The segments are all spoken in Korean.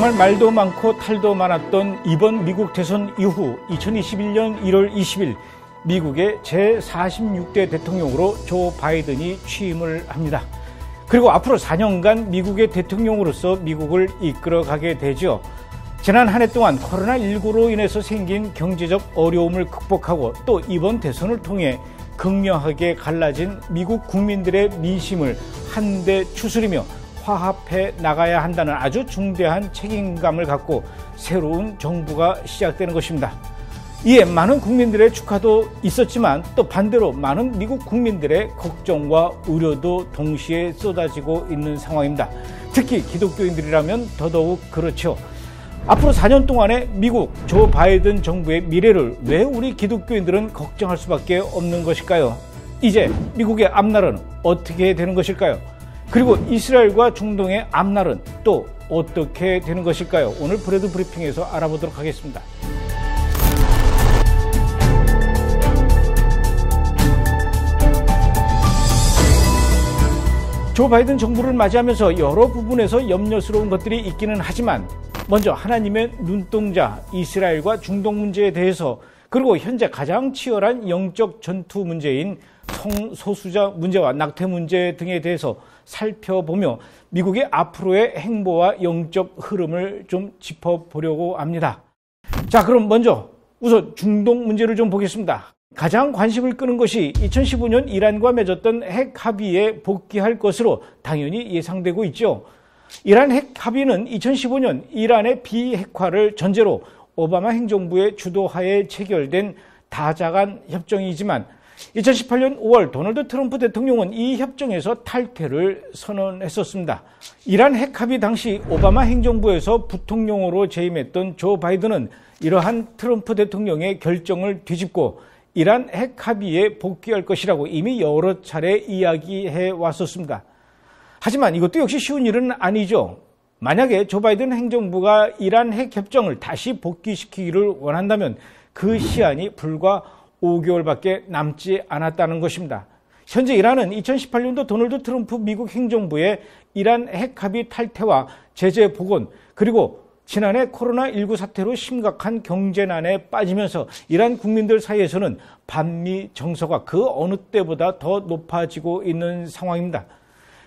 정말 말도 많고 탈도 많았던 이번 미국 대선 이후 2021년 1월 20일 미국의 제46대 대통령으로 조 바이든이 취임을 합니다. 그리고 앞으로 4년간 미국의 대통령으로서 미국을 이끌어가게 되죠. 지난 한 해 동안 코로나19로 인해서 생긴 경제적 어려움을 극복하고 또 이번 대선을 통해 극명하게 갈라진 미국 국민들의 민심을 한데 추스리며 화합해 나가야 한다는 아주 중대한 책임감을 갖고 새로운 정부가 시작되는 것입니다. 이에 많은 국민들의 축하도 있었지만 또 반대로 많은 미국 국민들의 걱정과 우려도 동시에 쏟아지고 있는 상황입니다. 특히 기독교인들이라면 더더욱 그렇죠. 앞으로 4년 동안의 미국 조 바이든 정부의 미래를 왜 우리 기독교인들은 걱정할 수밖에 없는 것일까요? 이제 미국의 앞날은 어떻게 되는 것일까요? 그리고 이스라엘과 중동의 앞날은 또 어떻게 되는 것일까요? 오늘 브레드 브리핑에서 알아보도록 하겠습니다. 조 바이든 정부를 맞이하면서 여러 부분에서 염려스러운 것들이 있기는 하지만 먼저 하나님의 눈동자 이스라엘과 중동 문제에 대해서 그리고 현재 가장 치열한 영적 전투 문제인 성소수자 문제와 낙태 문제 등에 대해서 살펴보며 미국의 앞으로의 행보와 영적 흐름을 좀 짚어보려고 합니다. 자, 그럼 먼저 우선 중동 문제를 좀 보겠습니다. 가장 관심을 끄는 것이 2015년 이란과 맺었던 핵 합의에 복귀할 것으로 당연히 예상되고 있죠. 이란 핵 합의는 2015년 이란의 비핵화를 전제로 오바마 행정부의 주도하에 체결된 다자간 협정이지만 2018년 5월 도널드 트럼프 대통령은 이 협정에서 탈퇴를 선언했었습니다. 이란 핵 합의 당시 오바마 행정부에서 부통령으로 재임했던 조 바이든은 이러한 트럼프 대통령의 결정을 뒤집고 이란 핵 합의에 복귀할 것이라고 이미 여러 차례 이야기해 왔었습니다. 하지만 이것도 역시 쉬운 일은 아니죠. 만약에 조 바이든 행정부가 이란 핵 협정을 다시 복귀시키기를 원한다면 그 시한이 불과 5개월밖에 남지 않았다는 것입니다. 현재 이란은 2018년도 도널드 트럼프 미국 행정부의 이란 핵 합의 탈퇴와 제재 복원 그리고 지난해 코로나19 사태로 심각한 경제난에 빠지면서 이란 국민들 사이에서는 반미 정서가 그 어느 때보다 더 높아지고 있는 상황입니다.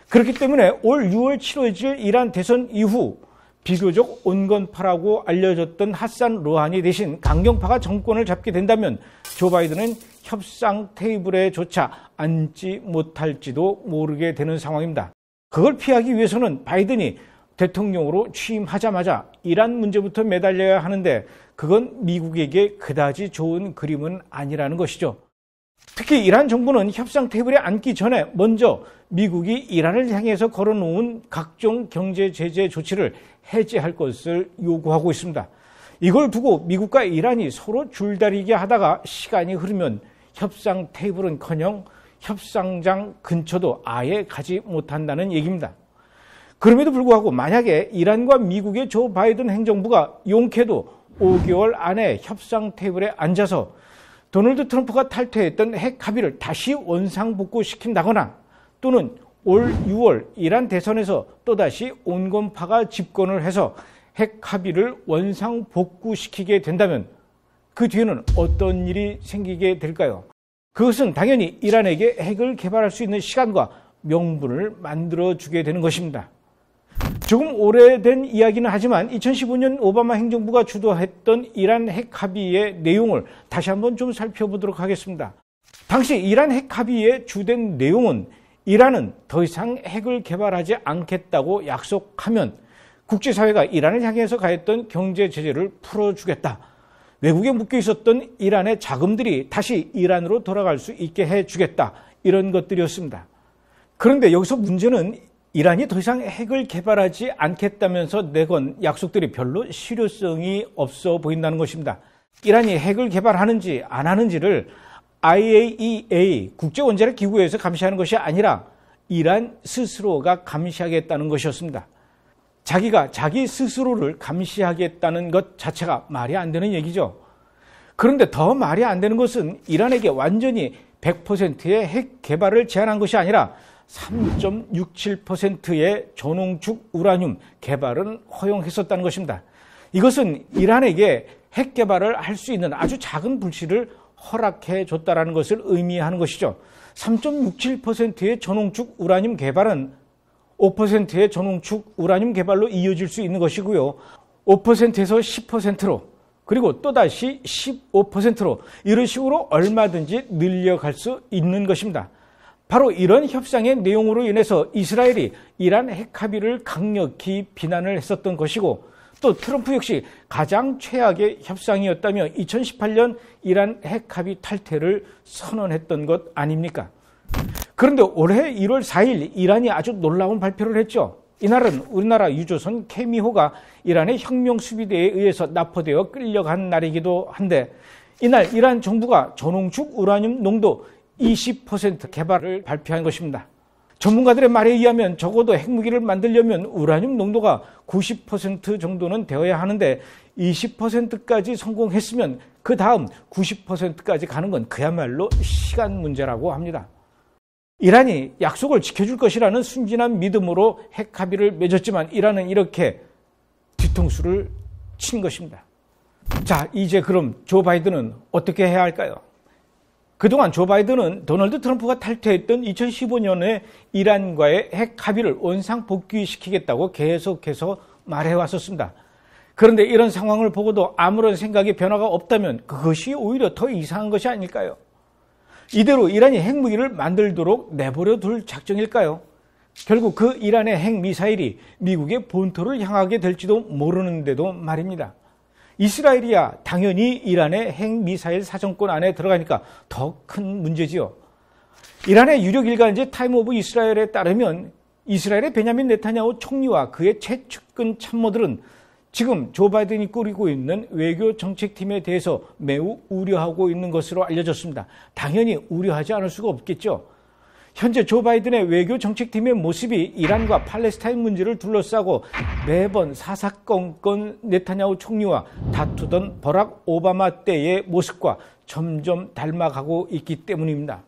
그렇기 때문에 올 6월 치러질 이란 대선 이후 비교적 온건파라고 알려졌던 하산 로하니 대신 강경파가 정권을 잡게 된다면 조 바이든은 협상 테이블에조차 앉지 못할지도 모르게 되는 상황입니다. 그걸 피하기 위해서는 바이든이 대통령으로 취임하자마자 이란 문제부터 매달려야 하는데 그건 미국에게 그다지 좋은 그림은 아니라는 것이죠. 특히 이란 정부는 협상 테이블에 앉기 전에 먼저 미국이 이란을 향해서 걸어놓은 각종 경제 제재 조치를 해제할 것을 요구하고 있습니다. 이걸 두고 미국과 이란이 서로 줄다리기 하다가 시간이 흐르면 협상 테이블은커녕 협상장 근처도 아예 가지 못한다는 얘기입니다. 그럼에도 불구하고 만약에 이란과 미국의 조 바이든 행정부가 용케도 5개월 안에 협상 테이블에 앉아서 도널드 트럼프가 탈퇴했던 핵 합의를 다시 원상복구시킨다거나 또는 올 6월 이란 대선에서 또다시 온건파가 집권을 해서 핵 합의를 원상복구시키게 된다면 그 뒤에는 어떤 일이 생기게 될까요? 그것은 당연히 이란에게 핵을 개발할 수 있는 시간과 명분을 만들어주게 되는 것입니다. 조금 오래된 이야기는 하지만 2015년 오바마 행정부가 주도했던 이란 핵 합의의 내용을 다시 한번 좀 살펴보도록 하겠습니다. 당시 이란 핵 합의의 주된 내용은 이란은 더 이상 핵을 개발하지 않겠다고 약속하면 국제사회가 이란을 향해서 가했던 경제 제재를 풀어주겠다. 외국에 묶여 있었던 이란의 자금들이 다시 이란으로 돌아갈 수 있게 해주겠다. 이런 것들이었습니다. 그런데 여기서 문제는 이란이 더 이상 핵을 개발하지 않겠다면서 내건 약속들이 별로 실효성이 없어 보인다는 것입니다. 이란이 핵을 개발하는지 안 하는지를 IAEA 국제원자력기구에서 감시하는 것이 아니라 이란 스스로가 감시하겠다는 것이었습니다. 자기가 자기 스스로를 감시하겠다는 것 자체가 말이 안 되는 얘기죠. 그런데 더 말이 안 되는 것은 이란에게 완전히 100%의 핵 개발을 제한한 것이 아니라 3.67%의 전홍축 우라늄 개발은 허용했었다는 것입니다. 이것은 이란에게 핵 개발을 할 수 있는 아주 작은 불씨를 허락해 줬다는 것을 의미하는 것이죠. 3.67%의 전홍축 우라늄 개발은 5%의 전홍축 우라늄 개발로 이어질 수 있는 것이고요. 5%에서 10%로 그리고 또다시 15%로 이런 식으로 얼마든지 늘려갈 수 있는 것입니다. 바로 이런 협상의 내용으로 인해서 이스라엘이 이란 핵 합의를 강력히 비난을 했었던 것이고, 또 트럼프 역시 가장 최악의 협상이었다며 2018년 이란 핵 합의 탈퇴를 선언했던 것 아닙니까? 그런데 올해 1월 4일 이란이 아주 놀라운 발표를 했죠. 이날은 우리나라 유조선 케미호가 이란의 혁명수비대에 의해서 납포되어 끌려간 날이기도 한데, 이날 이란 정부가 전홍축 우라늄 농도 20% 개발을 발표한 것입니다. 전문가들의 말에 의하면 적어도 핵무기를 만들려면 우라늄 농도가 90% 정도는 되어야 하는데 20%까지 성공했으면 그 다음 90%까지 가는 건 그야말로 시간 문제라고 합니다. 이란이 약속을 지켜줄 것이라는 순진한 믿음으로 핵 합의를 맺었지만 이란은 이렇게 뒤통수를 친 것입니다. 자, 이제 그럼 조 바이든은 어떻게 해야 할까요? 그동안 조 바이든은 도널드 트럼프가 탈퇴했던 2015년에 이란과의 핵 합의를 원상 복귀시키겠다고 계속해서 말해왔었습니다. 그런데 이런 상황을 보고도 아무런 생각의 변화가 없다면 그것이 오히려 더 이상한 것이 아닐까요? 이대로 이란이 핵무기를 만들도록 내버려 둘 작정일까요? 결국 그 이란의 핵미사일이 미국의 본토를 향하게 될지도 모르는데도 말입니다. 이스라엘이야 당연히 이란의 핵미사일 사정권 안에 들어가니까 더 큰 문제지요. 이란의 유력 일간지 타임 오브 이스라엘에 따르면 이스라엘의 베냐민 네타냐후 총리와 그의 최측근 참모들은 지금 조 바이든이 꾸리고 있는 외교 정책팀에 대해서 매우 우려하고 있는 것으로 알려졌습니다. 당연히 우려하지 않을 수가 없겠죠. 현재 조 바이든의 외교 정책팀의 모습이 이란과 팔레스타인 문제를 둘러싸고 매번 사사건건 네타냐후 총리와 다투던 버락 오바마 때의 모습과 점점 닮아가고 있기 때문입니다.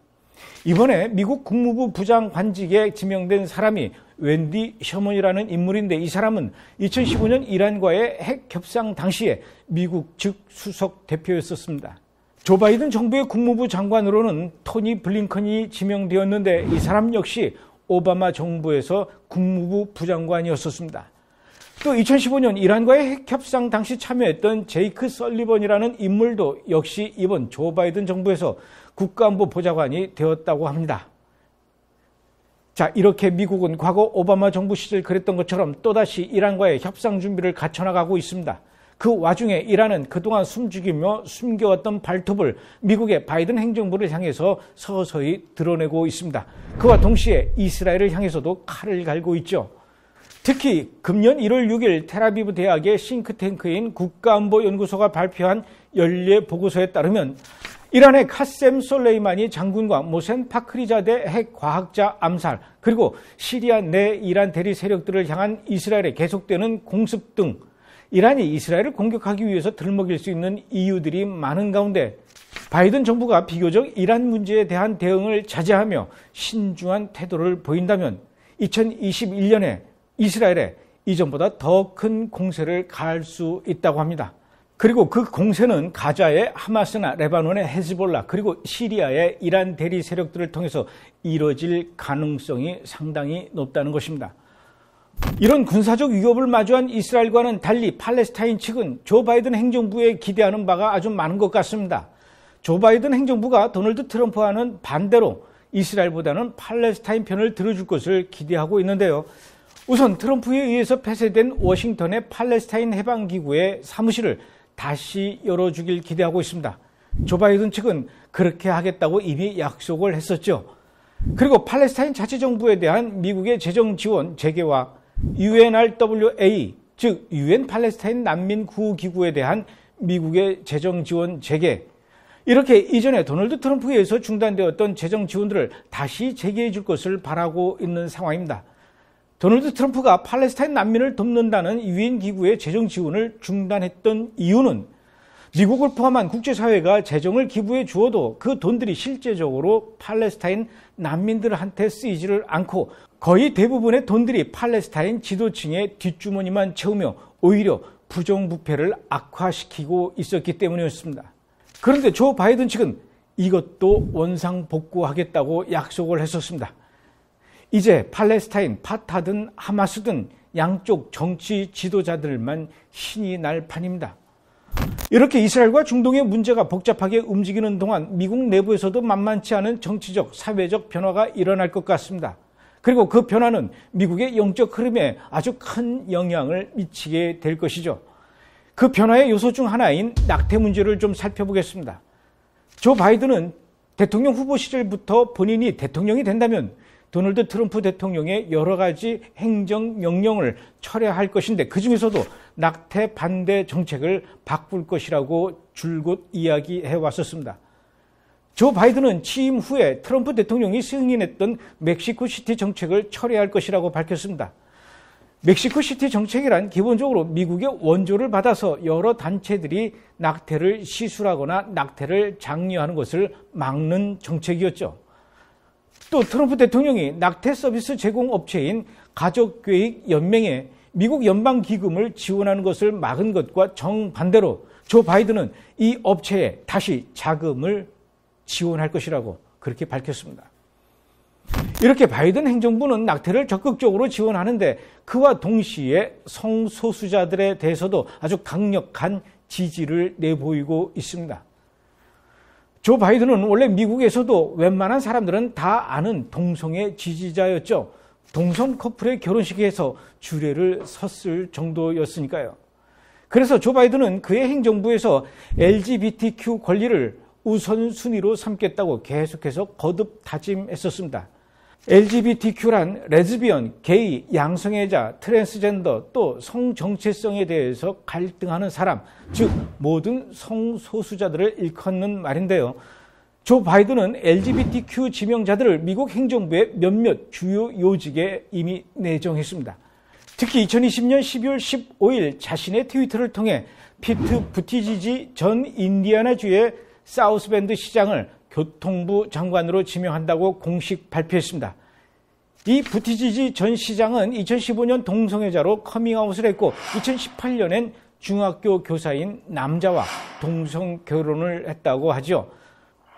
이번에 미국 국무부 부장관직에 지명된 사람이 웬디 셔먼이라는 인물인데, 이 사람은 2015년 이란과의 핵 협상 당시에 미국 측 수석 대표였었습니다. 조 바이든 정부의 국무부 장관으로는 토니 블링컨이 지명되었는데 이 사람 역시 오바마 정부에서 국무부 부장관이었었습니다. 또 2015년 이란과의 핵 협상 당시 참여했던 제이크 설리번이라는 인물도 역시 이번 조 바이든 정부에서 국가안보 보좌관이 되었다고 합니다. 자, 이렇게 미국은 과거 오바마 정부 시절 그랬던 것처럼 또다시 이란과의 협상 준비를 갖춰나가고 있습니다. 그 와중에 이란은 그동안 숨죽이며 숨겨왔던 발톱을 미국의 바이든 행정부를 향해서 서서히 드러내고 있습니다. 그와 동시에 이스라엘을 향해서도 칼을 갈고 있죠. 특히 금년 1월 6일 텔아비브 대학의 싱크탱크인 국가안보연구소가 발표한 연례 보고서에 따르면 이란의 카셈 솔레이마니 장군과 모센 파크리자대 핵과학자 암살, 그리고 시리아 내 이란 대리 세력들을 향한 이스라엘의 계속되는 공습 등 이란이 이스라엘을 공격하기 위해서 들먹일 수 있는 이유들이 많은 가운데 바이든 정부가 비교적 이란 문제에 대한 대응을 자제하며 신중한 태도를 보인다면 2021년에 이스라엘에 이전보다 더 큰 공세를 가할 수 있다고 합니다. 그리고 그 공세는 가자의 하마스나 레바논의 헤즈볼라, 그리고 시리아의 이란 대리 세력들을 통해서 이뤄질 가능성이 상당히 높다는 것입니다. 이런 군사적 위협을 마주한 이스라엘과는 달리 팔레스타인 측은 조 바이든 행정부에 기대하는 바가 아주 많은 것 같습니다. 조 바이든 행정부가 도널드 트럼프와는 반대로 이스라엘보다는 팔레스타인 편을 들어줄 것을 기대하고 있는데요. 우선 트럼프에 의해서 폐쇄된 워싱턴의 팔레스타인 해방기구의 사무실을 다시 열어주길 기대하고 있습니다. 조 바이든 측은 그렇게 하겠다고 이미 약속을 했었죠. 그리고 팔레스타인 자치정부에 대한 미국의 재정 지원 재개와 UNRWA, 즉 UN 팔레스타인 난민 구호 기구에 대한 미국의 재정 지원 재개, 이렇게 이전에 도널드 트럼프에 의해서 중단되었던 재정 지원들을 다시 재개해 줄 것을 바라고 있는 상황입니다. 도널드 트럼프가 팔레스타인 난민을 돕는다는 UN 기구의 재정 지원을 중단했던 이유는 미국을 포함한 국제사회가 재정을 기부해 주어도 그 돈들이 실제적으로 팔레스타인 난민들한테 쓰이지를 않고 거의 대부분의 돈들이 팔레스타인 지도층의 뒷주머니만 채우며 오히려 부정부패를 악화시키고 있었기 때문이었습니다. 그런데 조 바이든 측은 이것도 원상복구하겠다고 약속을 했었습니다. 이제 팔레스타인, 파타든 하마스든 양쪽 정치 지도자들만 신이 날 판입니다. 이렇게 이스라엘과 중동의 문제가 복잡하게 움직이는 동안 미국 내부에서도 만만치 않은 정치적, 사회적 변화가 일어날 것 같습니다. 그리고 그 변화는 미국의 영적 흐름에 아주 큰 영향을 미치게 될 것이죠. 그 변화의 요소 중 하나인 낙태 문제를 좀 살펴보겠습니다. 조 바이든은 대통령 후보 시절부터 본인이 대통령이 된다면 도널드 트럼프 대통령의 여러 가지 행정명령을 철회할 것인데 그중에서도 낙태 반대 정책을 바꿀 것이라고 줄곧 이야기해 왔었습니다. 조 바이든은 취임 후에 트럼프 대통령이 승인했던 멕시코시티 정책을 철회할 것이라고 밝혔습니다. 멕시코시티 정책이란 기본적으로 미국의 원조를 받아서 여러 단체들이 낙태를 시술하거나 낙태를 장려하는 것을 막는 정책이었죠. 또 트럼프 대통령이 낙태 서비스 제공 업체인 가족계획연맹에 미국 연방기금을 지원하는 것을 막은 것과 정반대로 조 바이든은 이 업체에 다시 자금을 지원할 것이라고 그렇게 밝혔습니다. 이렇게 바이든 행정부는 낙태를 적극적으로 지원하는데 그와 동시에 성소수자들에 대해서도 아주 강력한 지지를 내보이고 있습니다. 조 바이든은 원래 미국에서도 웬만한 사람들은 다 아는 동성애 지지자였죠. 동성 커플의 결혼식에서 주례를 섰을 정도였으니까요. 그래서 조 바이든은 그의 행정부에서 LGBTQ 권리를 우선순위로 삼겠다고 계속해서 거듭 다짐했었습니다. LGBTQ란 레즈비언, 게이, 양성애자, 트랜스젠더, 또 성정체성에 대해서 갈등하는 사람, 즉 모든 성소수자들을 일컫는 말인데요. 조 바이든은 LGBTQ 지명자들을 미국 행정부의 몇몇 주요 요직에 이미 내정했습니다. 특히 2020년 12월 15일 자신의 트위터를 통해 피트 부티지지 전 인디애나주의 사우스밴드 시장을 교통부 장관으로 지명한다고 공식 발표했습니다. 이 부티지지 전 시장은 2015년 동성애자로 커밍아웃을 했고 2018년엔 중학교 교사인 남자와 동성 결혼을 했다고 하죠.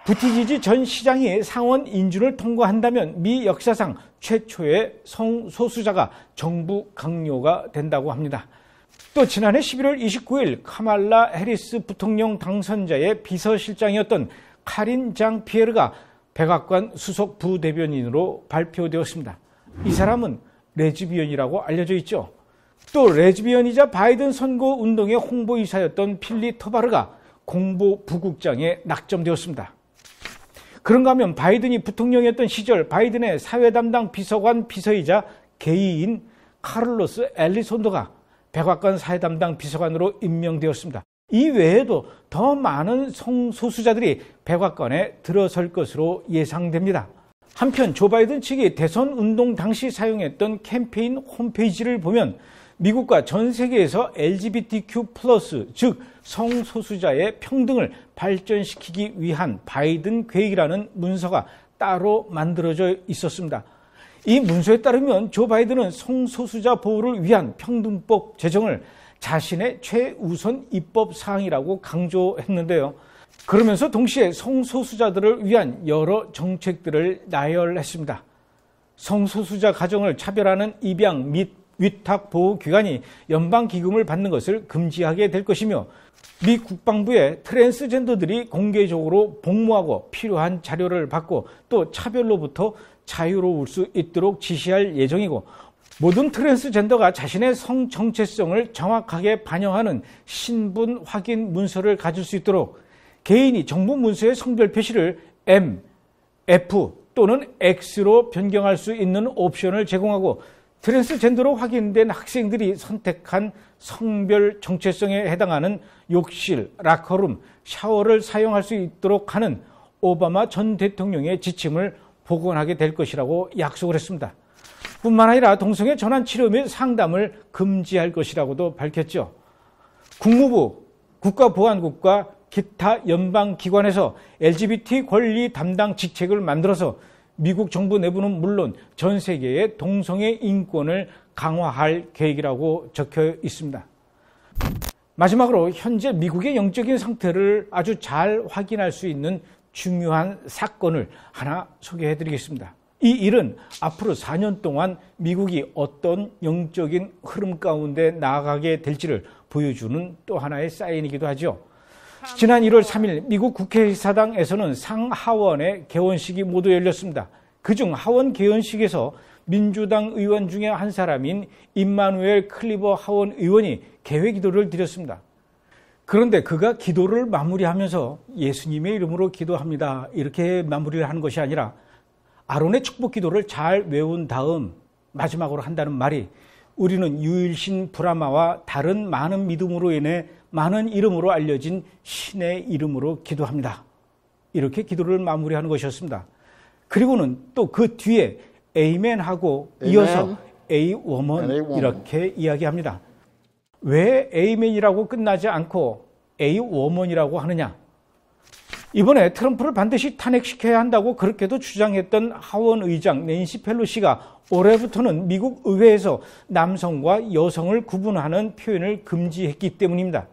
부티지지 전 시장이 상원 인준을 통과한다면 미 역사상 최초의 성소수자가 정부 강요가 된다고 합니다. 또 지난해 11월 29일 카말라 해리스 부통령 당선자의 비서실장이었던 카린 장 피에르가 백악관 수석 부대변인으로 발표되었습니다. 이 사람은 레즈비언이라고 알려져 있죠. 또 레즈비언이자 바이든 선거운동의 홍보이사였던 필리 토바르가 공보부국장에 낙점되었습니다. 그런가 하면 바이든이 부통령이었던 시절 바이든의 사회 담당 비서관 비서이자 게이인 카를로스 엘리손더가 백악관 사회 담당 비서관으로 임명되었습니다. 이 외에도 더 많은 성소수자들이 백악관에 들어설 것으로 예상됩니다. 한편 조 바이든 측이 대선 운동 당시 사용했던 캠페인 홈페이지를 보면 미국과 전 세계에서 LGBTQ+, 즉 성소수자의 평등을 발전시키기 위한 바이든 계획이라는 문서가 따로 만들어져 있었습니다. 이 문서에 따르면 조 바이든은 성소수자 보호를 위한 평등법 제정을 자신의 최우선 입법 사항이라고 강조했는데요. 그러면서 동시에 성소수자들을 위한 여러 정책들을 나열했습니다. 성소수자 가정을 차별하는 입양 및 위탁보호기관이 연방기금을 받는 것을 금지하게 될 것이며 미 국방부에 트랜스젠더들이 공개적으로 복무하고 필요한 자료를 받고 또 차별로부터 자유로울 수 있도록 지시할 예정이고 모든 트랜스젠더가 자신의 성 정체성을 정확하게 반영하는 신분 확인 문서를 가질 수 있도록 개인이 정부 문서의 성별 표시를 M, F 또는 X로 변경할 수 있는 옵션을 제공하고 트랜스젠더로 확인된 학생들이 선택한 성별 정체성에 해당하는 욕실, 라커룸, 샤워를 사용할 수 있도록 하는 오바마 전 대통령의 지침을 복원하게 될 것이라고 약속을 했습니다. 뿐만 아니라 동성애 전환 치료 및 상담을 금지할 것이라고도 밝혔죠. 국무부, 국가보안국과 기타 연방기관에서 LGBT 권리 담당 직책을 만들어서 미국 정부 내부는 물론 전 세계의 동성애 인권을 강화할 계획이라고 적혀 있습니다. 마지막으로 현재 미국의 영적인 상태를 아주 잘 확인할 수 있는 중요한 사건을 하나 소개해 드리겠습니다. 이 일은 앞으로 4년 동안 미국이 어떤 영적인 흐름 가운데 나아가게 될지를 보여주는 또 하나의 사인이기도 하죠. 지난 1월 3일 미국 국회의사당에서는 상하원의 개원식이 모두 열렸습니다. 그중 하원 개원식에서 민주당 의원 중에 한 사람인 임마누엘 클리버 하원 의원이 개회 기도를 드렸습니다. 그런데 그가 기도를 마무리하면서 예수님의 이름으로 기도합니다. 이렇게 마무리를 하는 것이 아니라 아론의 축복 기도를 잘 외운 다음 마지막으로 한다는 말이 우리는 유일신 브라마와 다른 많은 믿음으로 인해 많은 이름으로 알려진 신의 이름으로 기도합니다. 이렇게 기도를 마무리하는 것이었습니다. 그리고는 또 그 뒤에 에이멘하고 이어서 에이워먼 이렇게 이야기합니다. 왜 에이멘이라고 끝나지 않고 에이워먼이라고 하느냐? 이번에 트럼프를 반드시 탄핵시켜야 한다고 그렇게도 주장했던 하원 의장 낸시 펠로시가 올해부터는 미국 의회에서 남성과 여성을 구분하는 표현을 금지했기 때문입니다.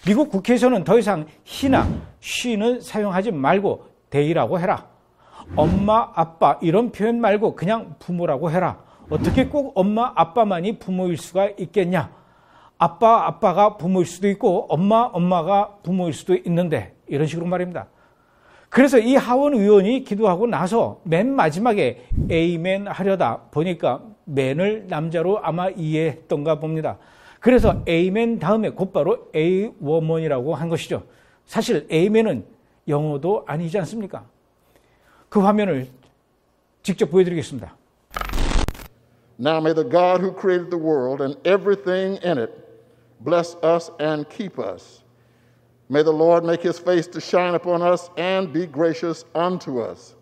미국 국회에서는 더 이상 he나 she는 사용하지 말고 they라고 해라. 엄마, 아빠 이런 표현 말고 그냥 부모라고 해라. 어떻게 꼭 엄마, 아빠만이 부모일 수가 있겠냐? 아빠, 아빠가 부모일 수도 있고 엄마, 엄마가 부모일 수도 있는데 이런 식으로 말입니다. 그래서 이 하원 의원이 기도하고 나서 맨 마지막에 에이멘 하려다 보니까 맨을 남자로 아마 이해했던가 봅니다. 그래서 에이멘 다음에 곧바로 에이워먼이라고 한 것이죠. 사실 에이멘은 영어도 아니지 않습니까? 그 화면을 직접 보여드리겠습니다. Now may the God who created the world and everything in it bless us and keep us. May the Lord make his face to shine upon us and be gracious unto us.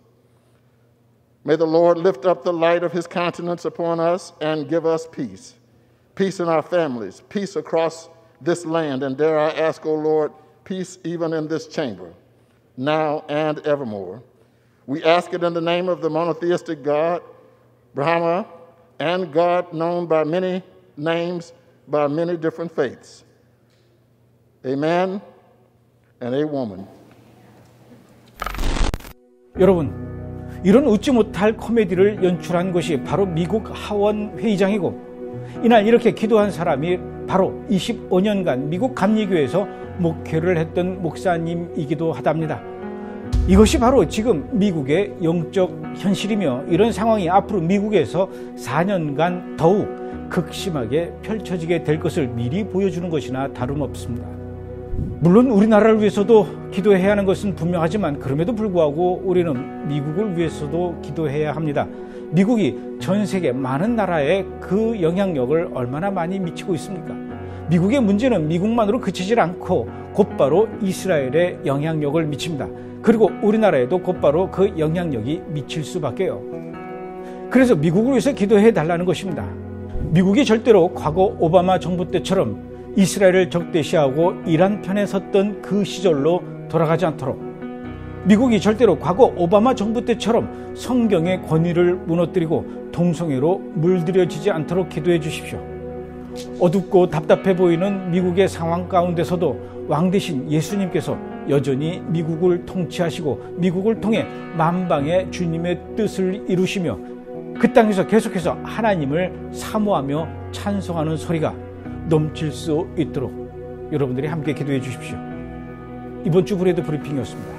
May the Lord lift up the light of his countenance upon us and give us peace. Peace in our families, peace across this land, and dare I ask, O Lord, peace even in this chamber, now and evermore. We ask it in the name of the monotheistic God, Brahma, and God known by many names, by many different faiths. Amen. And a woman. 여러분, 이런 웃지 못할 코미디를 연출한 것이 바로 미국 하원 회의장이고 이날 이렇게 기도한 사람이 바로 25년간 미국 감리교에서 목회를 했던 목사님이기도 하답니다. 이것이 바로 지금 미국의 영적 현실이며 이런 상황이 앞으로 미국에서 4년간 더욱 극심하게 펼쳐지게 될 것을 미리 보여주는 것이나 다름없습니다. 물론 우리나라를 위해서도 기도해야 하는 것은 분명하지만 그럼에도 불구하고 우리는 미국을 위해서도 기도해야 합니다. 미국이 전 세계 많은 나라에 그 영향력을 얼마나 많이 미치고 있습니까? 미국의 문제는 미국만으로 그치질 않고 곧바로 이스라엘에 영향력을 미칩니다. 그리고 우리나라에도 곧바로 그 영향력이 미칠 수밖에요. 그래서 미국을 위해서 기도해 달라는 것입니다. 미국이 절대로 과거 오바마 정부 때처럼 이스라엘을 적대시하고 이란 편에 섰던 그 시절로 돌아가지 않도록, 미국이 절대로 과거 오바마 정부 때처럼 성경의 권위를 무너뜨리고 동성애로 물들여지지 않도록 기도해 주십시오. 어둡고 답답해 보이는 미국의 상황 가운데서도 왕 되신 예수님께서 여전히 미국을 통치하시고 미국을 통해 만방의 주님의 뜻을 이루시며 그 땅에서 계속해서 하나님을 사모하며 찬송하는 소리가 넘칠 수 있도록 여러분들이 함께 기도해 주십시오. 이번 주 브레드 브리핑이었습니다.